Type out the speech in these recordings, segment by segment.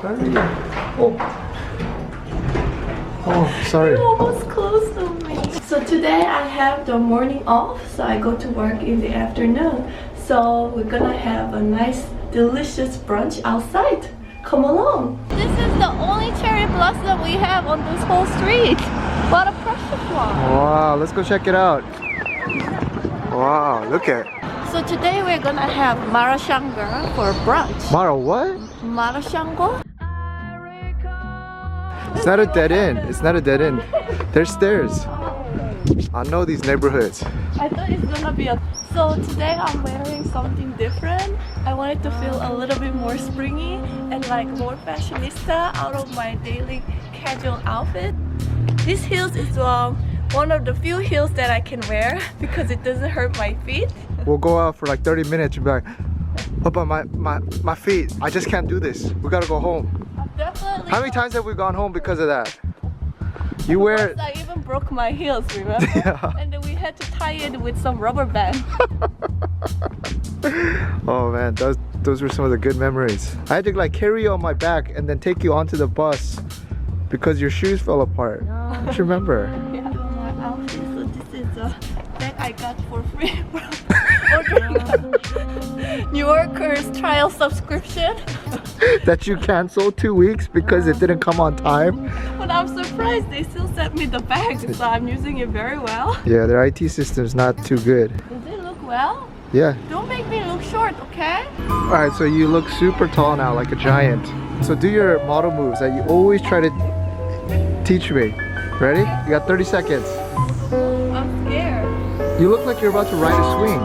Hurry. Oh. Oh, sorry. You almost close to me. So today I have the morning off, so I go to work in the afternoon. So we're gonna have a nice, delicious brunch outside. Come along. This is the only cherry blossom we have on this whole street. What a precious one. Wow, let's go check it out. Wow, look at. So today we're gonna have Mara Xiang Guo for brunch. Mara, what? Mara Xiang Guo? It's not a dead end. It's not a dead end. There's stairs. I know these neighborhoods. I thought it's gonna be a... So today I'm wearing something different. I wanted to feel a little bit more springy and like more fashionista out of my daily casual outfit. This heels is one of the few heels that I can wear because it doesn't hurt my feet. We'll go out for like 30 minutes and be like, oh, but my feet, I just can't do this. We gotta go home. Definitely. How many times have we gone home because of that? You wear it. I even broke my heels, remember? Yeah. And then we had to tie it with some rubber band. Oh man, those were some of the good memories. I had to like carry you on my back and then take you onto the bus because your shoes fell apart. No. Just remember. Yeah, my outfit. So this is a bag I got for free from ordering the New Yorker's trial subscription. That you canceled 2 weeks because it didn't come on time. But I'm surprised they still sent me the bag, so I'm using it very well. Yeah, their IT system's not too good. Does it look well? Yeah. Don't make me look short, okay? Alright, so you look super tall now, like a giant. So do your model moves that you always try to teach me. Ready? You got 30 seconds. I'm scared. You look like you're about to ride a swing.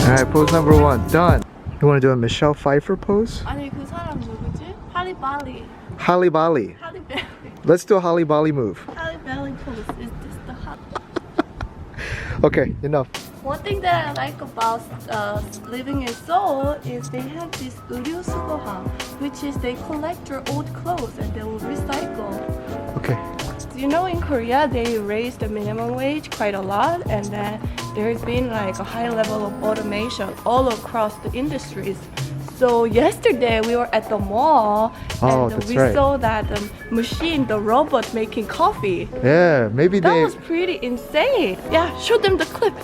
Alright, pose number 1, done. You want to do a Michelle Pfeiffer pose? 아니 그 사람 누구지? Halle Bailey. Halle Bailey. Halle Bailey. Let's do a Halle Bailey move. Halle Bailey pose. Is this the Halle? Okay, enough. One thing that I like about living in Seoul is they have this 의류수거함, which is they collect your old clothes and they will recycle. Okay. You know, in Korea they raised the minimum wage quite a lot, and then there's been like a high level of automation all across the industries. So yesterday we were at the mall and we saw that machine, the robot making coffee. Yeah, maybe That they... was pretty insane. Yeah, show them the clip.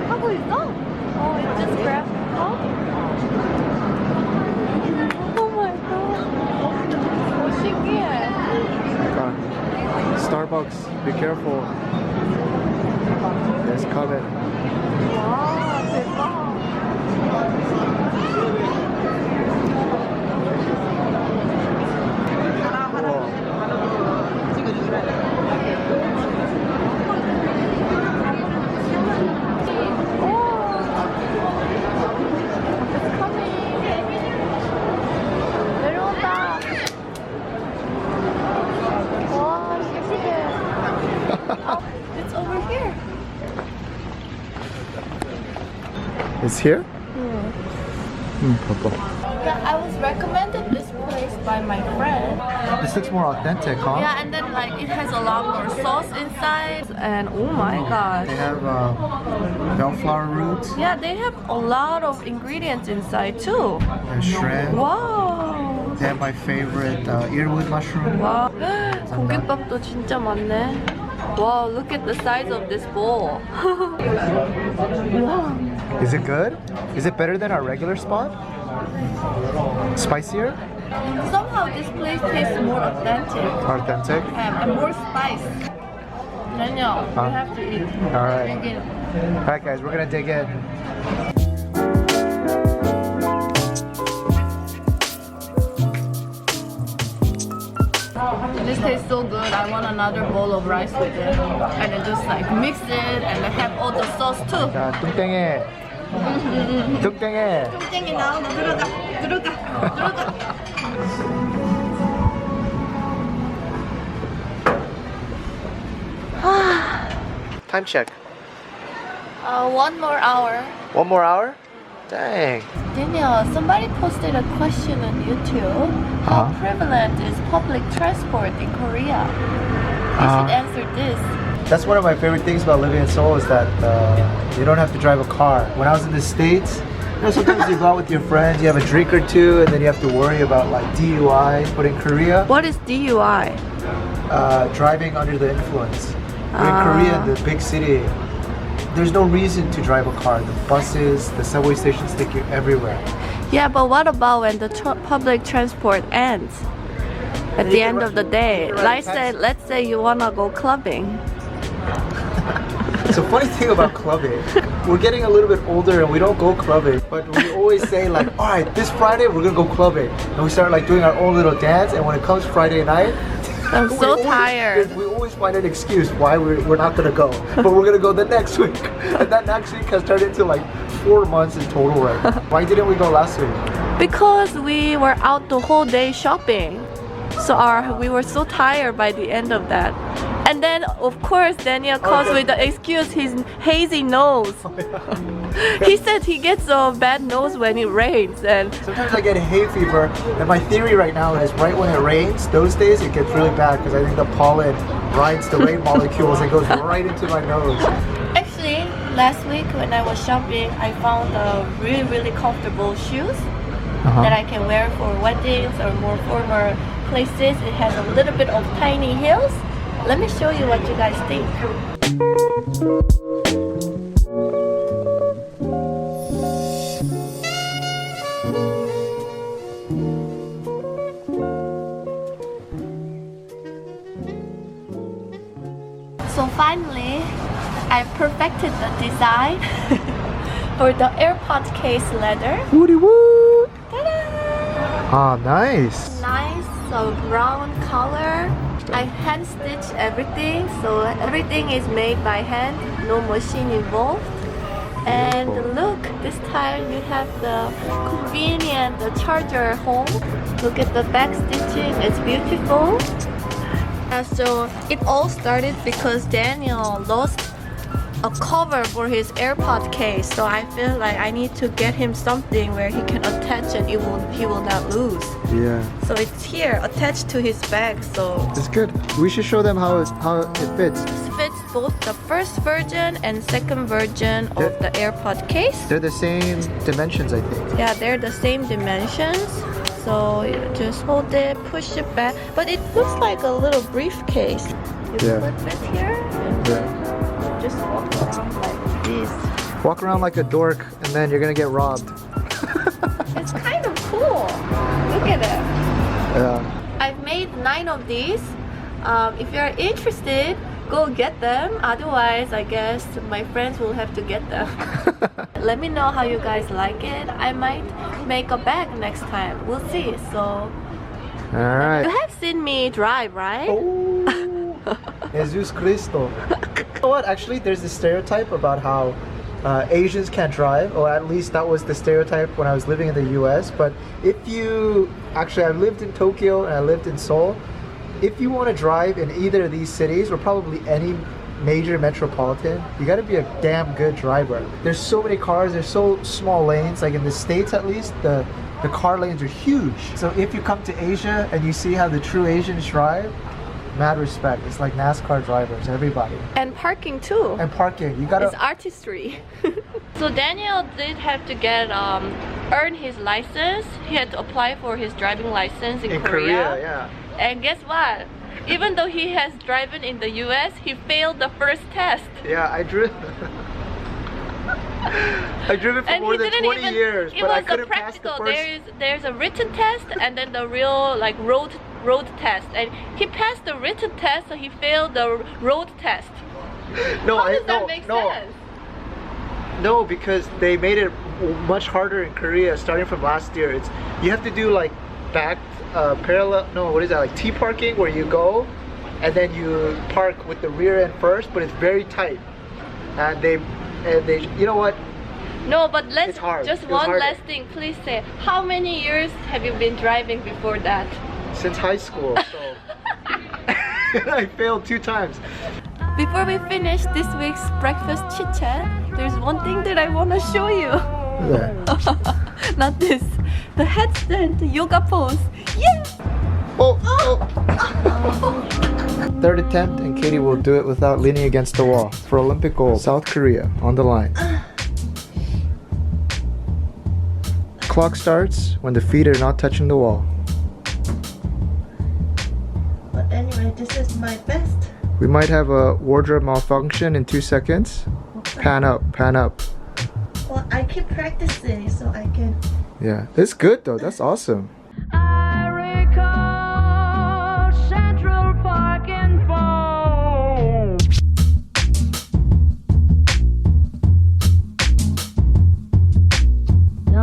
하고 있어? Oh, it just grabbed. Oh my god. 오, 신기해. Starbucks, be careful. It's coming. 와, 대박. It's over here. It's here? Yeah, I was recommended this place by my friend. This looks more authentic, huh? Yeah, and then like it has a lot more sauce inside, and oh my gosh. They have bellflower roots Yeah, they have a lot of ingredients inside too. and shrimp. Wow. They have my favorite earwood mushroom. 와, 고깃밥도 진짜 많네. Wow, look at the size of this bowl. Wow. Is it good? Is it better than our regular spot? Spicier? Somehow this place tastes more authentic Authentic? and more spice. Daniel, you have to eat. Alright. Dig in. Alright guys, we're gonna dig in. This tastes so good. I want another bowl of rice with it. And then just like mix it and then have all the sauce too. 자, 뚱땡이. 뚱땡이. 뚱땡이 나오고 들어가. Time check. 1 more hour. 1 more hour? Dang. Daniel, somebody posted a question on YouTube. How Huh? prevalent is public transport in Korea? You should answer this. That's one of my favorite things about living in Seoul is that you don't have to drive a car. When I was in the States, you know, sometimes you go out with your friends, you have a drink or two, and then you have to worry about like DUI. But in Korea, What is DUI? driving under the influence. But in Korea, the big city, there's no reason to drive a car. The buses, the subway stations take you everywhere. Yeah, but what about when the public transport ends? At the end of the day, let's say you wanna go clubbing. It's a funny thing about clubbing. We're getting a little bit older and we don't go clubbing, but we always say like, all right, this Friday we're gonna go clubbing, and we start like doing our own little dance. And when it comes Friday night, I'm so tired. We always find an excuse why we're not gonna go, but we're gonna go the next week, and that next week has turned into like 4 months in total right now. Why didn't we go last week? Because we were out the whole day shopping. So we were so tired by the end of that. And then of course Daniel calls with the excuse his hazy nose. He said he gets a bad nose when it rains, and sometimes I get hay fever, and my theory right now is right when it rains, those days it gets really bad because I think the pollen rides the rain molecules and goes right into my nose. actually last week when I was shopping, I found really comfortable shoes that I can wear for weddings or more formal places. It has a little bit of tiny heels. Let me show you what you guys think. So finally, I perfected the design for the AirPod case leather. Woody woo! Ta-da! Ah, nice. Nice brown color. I hand stitch everything, so everything is made by hand, no machine involved. And look, this time you have the convenient charger hole. Look at the back stitching, it's beautiful. So it all started because Daniel lost a cover for his AirPod case, so I feel like I need to get him something where he can attach and he will not lose. Yeah. So it's here attached to his bag, so It's good. We should show them how it fits. this fits both the first version and second version of the AirPod case. They're the same dimensions, I think. Yeah, they're the same dimensions. So you just hold it, push it back, but it looks like a little briefcase. You Yeah. flip it here, Yeah. just walk around like this. Walk around like a dork, and then you're gonna get robbed. It's kind of cool. Look at it. Yeah. I've made 9 of these. If you're interested, go get them. Otherwise, I guess my friends will have to get them. Let me know how you guys like it. I might make a bag next time. We'll see. So, All right. you have seen me drive, right? Oh, Jesus Cristo. You know what? Actually, there's this stereotype about how Asians can't drive, or at least that was the stereotype when I was living in the US. But if you actually, I lived in Tokyo and I lived in Seoul. If you want to drive in either of these cities, or probably any major metropolitan, you got to be a damn good driver. There's so many cars, there's so small lanes. Like in the States, at least, the car lanes are huge. So if you come to Asia and you see how the true Asians drive, mad respect. It's like NASCAR drivers, everybody. And parking too. And parking, you gotta. It's artistry. So Daniel did have to get earn his license. He had to apply for his driving license in Korea. Yeah. And guess what? Even though he has driven in the US, he failed the first test. Yeah, I drove it for more than 20 years, but I couldn't pass the first. There's a written test and then the real like road test, and he passed the written test, so he failed the road test. No, How does that make sense? No, because they made it much harder in Korea starting from last year. You have to do like back parallel. No, what is that? Like T parking, where you go and then you park with the rear end first, but it's very tight. And they, you know what? No, but let's It's hard. just It was one harder. last thing. Please say, how many years have you been driving before that? Since high school, so I failed 2 times. Before we finish this week's breakfast chit-chat, there's one thing that I want to show you. Yeah. Not this. The headstand, the yoga pose. Yeah! Oh, oh. Third attempt, and Katie will do it without leaning against the wall for Olympic gold. South Korea on the line. Clock starts when the feet are not touching the wall. But anyway, this is my best. We might have a wardrobe malfunction in 2 seconds. Pan up, pan up. Well, I keep practicing so I can. Yeah, it's good though. That's awesome.